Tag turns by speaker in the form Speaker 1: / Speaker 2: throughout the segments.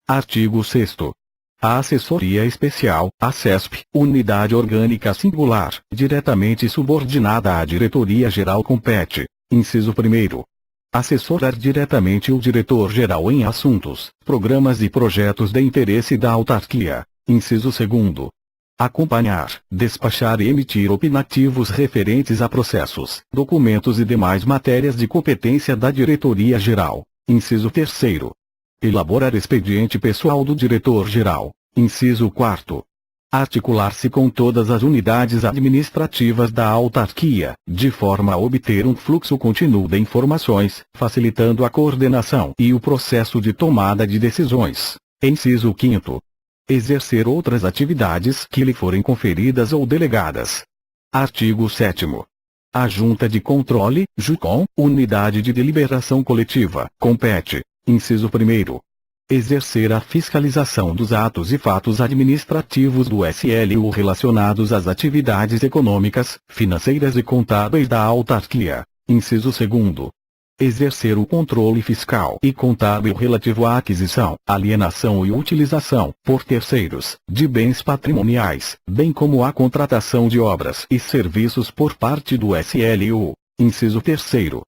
Speaker 1: Artigo 6º. A Assessoria Especial, ACESP, Unidade Orgânica Singular, diretamente subordinada à Diretoria-Geral compete. Inciso 1º. Assessorar diretamente o Diretor-Geral em assuntos, programas e projetos de interesse da autarquia. Inciso 2º. Acompanhar, despachar e emitir opinativos referentes a processos, documentos e demais matérias de competência da Diretoria-Geral. Inciso 3º. Elaborar expediente pessoal do Diretor-Geral. Inciso 4º. Articular-se com todas as unidades administrativas da autarquia, de forma a obter um fluxo contínuo de informações, facilitando a coordenação e o processo de tomada de decisões. Inciso 5º. Exercer outras atividades que lhe forem conferidas ou delegadas. Artigo 7º. A Junta de Controle, JUCOM, Unidade de Deliberação Coletiva, compete. Inciso 1º. Exercer a fiscalização dos atos e fatos administrativos do SLU relacionados às atividades econômicas, financeiras e contábeis da autarquia. Inciso 2º. Exercer o controle fiscal e contábil relativo à aquisição, alienação e utilização, por terceiros, de bens patrimoniais, bem como a contratação de obras e serviços por parte do SLU. Inciso 3º.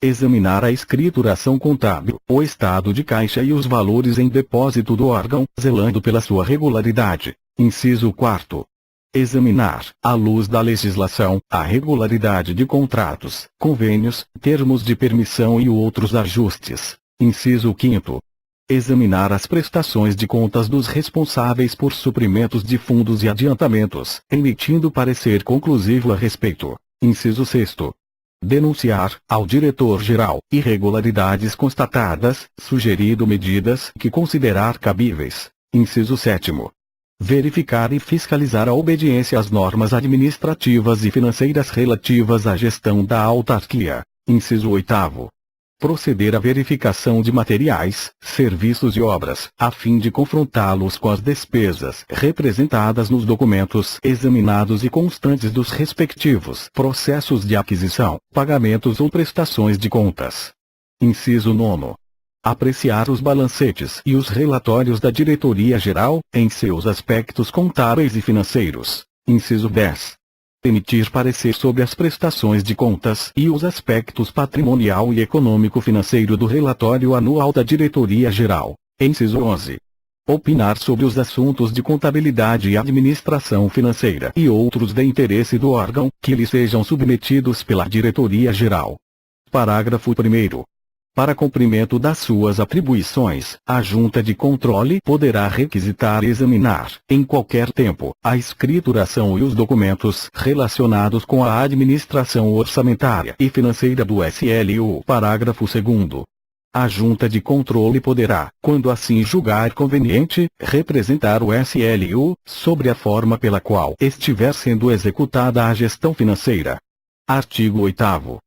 Speaker 1: Examinar a escrituração contábil, o estado de caixa e os valores em depósito do órgão, zelando pela sua regularidade. Inciso 4º. Examinar, à luz da legislação, a regularidade de contratos, convênios, termos de permissão e outros ajustes. Inciso 5º. Examinar as prestações de contas dos responsáveis por suprimentos de fundos e adiantamentos, emitindo parecer conclusivo a respeito. Inciso 6º. Denunciar, ao Diretor-Geral, irregularidades constatadas, sugerindo medidas que considerar cabíveis. Inciso 7º. Verificar e fiscalizar a obediência às normas administrativas e financeiras relativas à gestão da autarquia. Inciso 8º. Proceder à verificação de materiais, serviços e obras, a fim de confrontá-los com as despesas representadas nos documentos examinados e constantes dos respectivos processos de aquisição, pagamentos ou prestações de contas. Inciso 9º. Apreciar os balancetes e os relatórios da Diretoria-Geral, em seus aspectos contábeis e financeiros. Inciso 10. Emitir parecer sobre as prestações de contas e os aspectos patrimonial e econômico-financeiro do relatório anual da Diretoria-Geral. Inciso 11. Opinar sobre os assuntos de contabilidade e administração financeira e outros de interesse do órgão, que lhe sejam submetidos pela Diretoria-Geral. Parágrafo 1º. Para cumprimento das suas atribuições, a Junta de Controle poderá requisitar e examinar, em qualquer tempo, a escrituração e os documentos relacionados com a administração orçamentária e financeira do SLU. Parágrafo 2º. A Junta de Controle poderá, quando assim julgar conveniente, representar o SLU, sobre a forma pela qual estiver sendo executada a gestão financeira. Artigo 8º.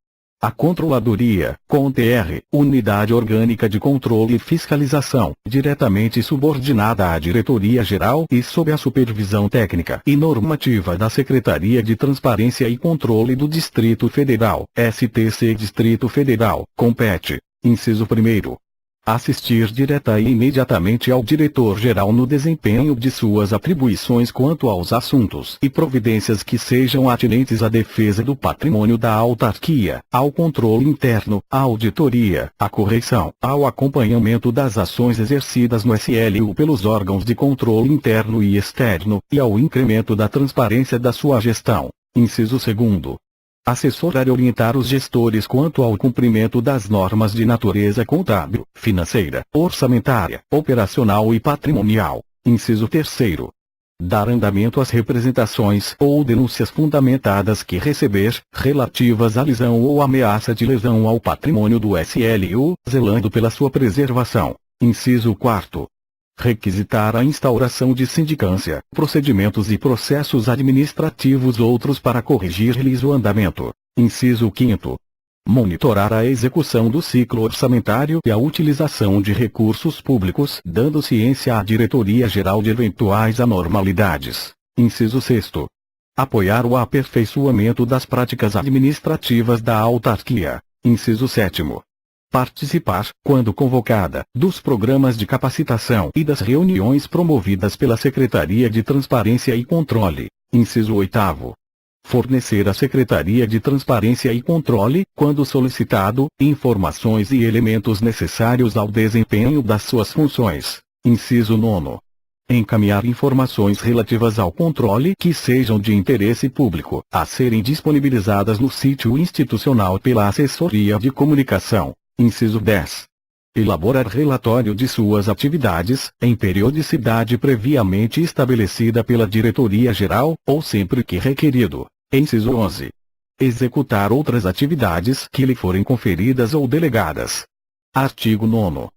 Speaker 1: A Controladoria, CONTR, Unidade Orgânica de Controle e Fiscalização, diretamente subordinada à Diretoria-Geral e sob a supervisão técnica e normativa da Secretaria de Transparência e Controle do Distrito Federal, STC Distrito Federal, compete. Inciso 1º. Assistir direta e imediatamente ao Diretor-Geral no desempenho de suas atribuições quanto aos assuntos e providências que sejam atinentes à defesa do patrimônio da autarquia, ao controle interno, à auditoria, à correição, ao acompanhamento das ações exercidas no SLU pelos órgãos de controle interno e externo, e ao incremento da transparência da sua gestão. Inciso 2º. Assessorar e orientar os gestores quanto ao cumprimento das normas de natureza contábil, financeira, orçamentária, operacional e patrimonial. Inciso 3º. Dar andamento às representações ou denúncias fundamentadas que receber, relativas à lesão ou ameaça de lesão ao patrimônio do SLU, zelando pela sua preservação. Inciso 4º. Requisitar a instauração de sindicância, procedimentos e processos administrativos outros para corrigir-lhes o andamento. Inciso 5º. Monitorar a execução do ciclo orçamentário e a utilização de recursos públicos, dando ciência à Diretoria-Geral de eventuais anormalidades. Inciso 6º. Apoiar o aperfeiçoamento das práticas administrativas da autarquia. Inciso 7º. Participar, quando convocada, dos programas de capacitação e das reuniões promovidas pela Secretaria de Transparência e Controle. Inciso 8º. Fornecer à Secretaria de Transparência e Controle, quando solicitado, informações e elementos necessários ao desempenho das suas funções. Inciso 9º. Encaminhar informações relativas ao controle que sejam de interesse público, a serem disponibilizadas no sítio institucional pela Assessoria de Comunicação. Inciso 10. Elaborar relatório de suas atividades, em periodicidade previamente estabelecida pela Diretoria-Geral, ou sempre que requerido. Inciso 11. Executar outras atividades que lhe forem conferidas ou delegadas. Artigo 9º.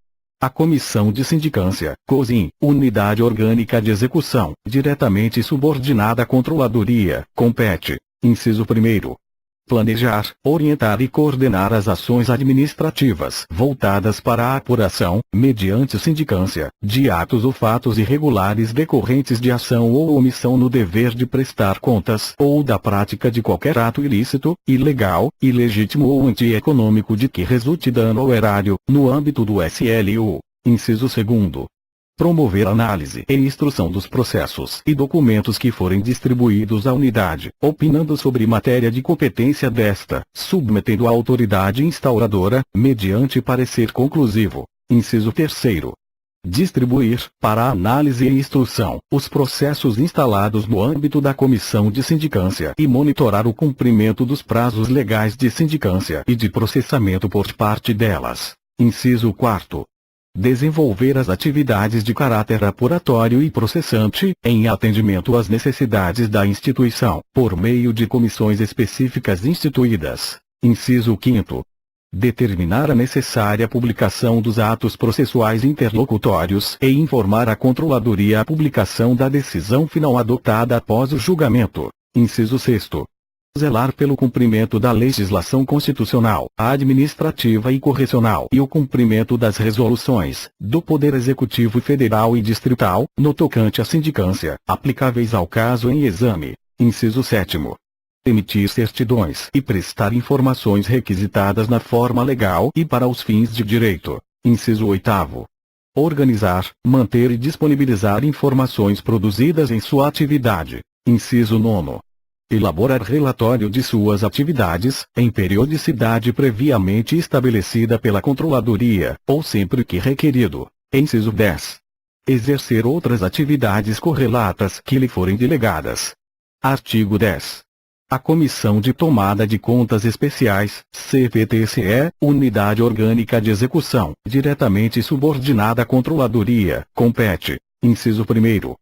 Speaker 1: A Comissão de Sindicância, COSIN, Unidade Orgânica de Execução, diretamente subordinada à Controladoria, compete. Inciso 1º. Planejar, orientar e coordenar as ações administrativas voltadas para a apuração, mediante sindicância, de atos ou fatos irregulares decorrentes de ação ou omissão no dever de prestar contas ou da prática de qualquer ato ilícito, ilegal, ilegítimo ou antieconômico de que resulte dano ao erário, no âmbito do SLU. Inciso 2º. Promover análise e instrução dos processos e documentos que forem distribuídos à unidade, opinando sobre matéria de competência desta, submetendo à autoridade instauradora, mediante parecer conclusivo. Inciso 3º. Distribuir, para análise e instrução, os processos instalados no âmbito da Comissão de Sindicância e monitorar o cumprimento dos prazos legais de sindicância e de processamento por parte delas. Inciso 4º. Desenvolver as atividades de caráter apuratório e processante, em atendimento às necessidades da instituição, por meio de comissões específicas instituídas. Inciso 5º. Determinar a necessária publicação dos atos processuais interlocutórios e informar a Controladoria a publicação da decisão final adotada após o julgamento. Inciso 6º. Zelar pelo cumprimento da legislação constitucional, administrativa e correcional e o cumprimento das resoluções, do Poder Executivo Federal e Distrital, no tocante à sindicância, aplicáveis ao caso em exame. Inciso 7º. Emitir certidões e prestar informações requisitadas na forma legal e para os fins de direito. Inciso 8º. Organizar, manter e disponibilizar informações produzidas em sua atividade. Inciso 9º. Elaborar relatório de suas atividades, em periodicidade previamente estabelecida pela Controladoria, ou sempre que requerido. Inciso 10. Exercer outras atividades correlatas que lhe forem delegadas. Artigo 10. A Comissão de Tomada de Contas Especiais, CPTCE, Unidade Orgânica de Execução, diretamente subordinada à Controladoria, compete. Inciso 1º.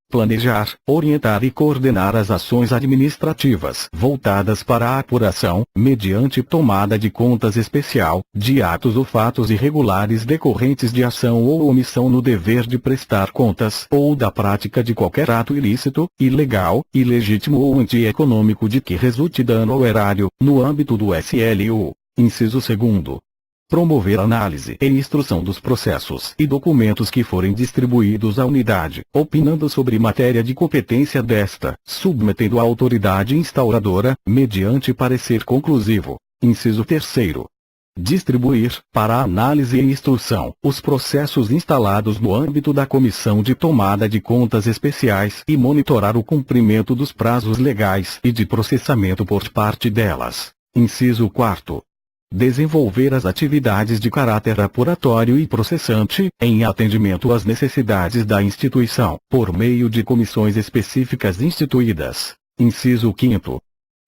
Speaker 1: Planejar, orientar e coordenar as ações administrativas voltadas para a apuração, mediante tomada de contas especial, de atos ou fatos irregulares decorrentes de ação ou omissão no dever de prestar contas ou da prática de qualquer ato ilícito, ilegal, ilegítimo ou antieconômico de que resulte dano ao erário, no âmbito do SLU. Inciso 2º. Promover análise e instrução dos processos e documentos que forem distribuídos à unidade, opinando sobre matéria de competência desta, submetendo à autoridade instauradora, mediante parecer conclusivo. Inciso 3º. Distribuir, para análise e instrução, os processos instalados no âmbito da Comissão de Tomada de Contas Especiais e monitorar o cumprimento dos prazos legais e de processamento por parte delas. Inciso 4º. Desenvolver as atividades de caráter apuratório e processante, em atendimento às necessidades da instituição, por meio de comissões específicas instituídas. Inciso 5º.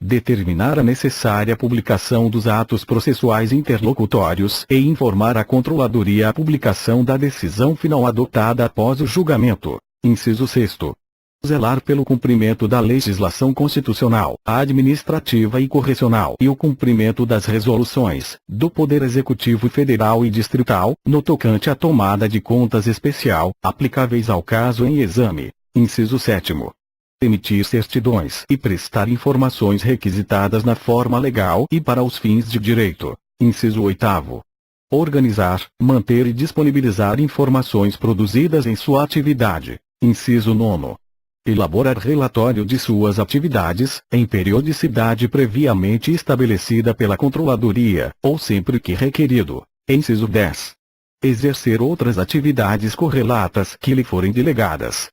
Speaker 1: Determinar a necessária publicação dos atos processuais interlocutórios e informar a Controladoria a publicação da decisão final adotada após o julgamento. Inciso 6º. Zelar pelo cumprimento da legislação constitucional, administrativa e correcional e o cumprimento das resoluções, do Poder Executivo Federal e Distrital, no tocante à tomada de contas especial, aplicáveis ao caso em exame. Inciso 7º. Emitir certidões e prestar informações requisitadas na forma legal e para os fins de direito. Inciso 8º. Organizar, manter e disponibilizar informações produzidas em sua atividade. Inciso 9º. Elaborar relatório de suas atividades, em periodicidade previamente estabelecida pela Controladoria, ou sempre que requerido. Inciso 10. Exercer outras atividades correlatas que lhe forem delegadas.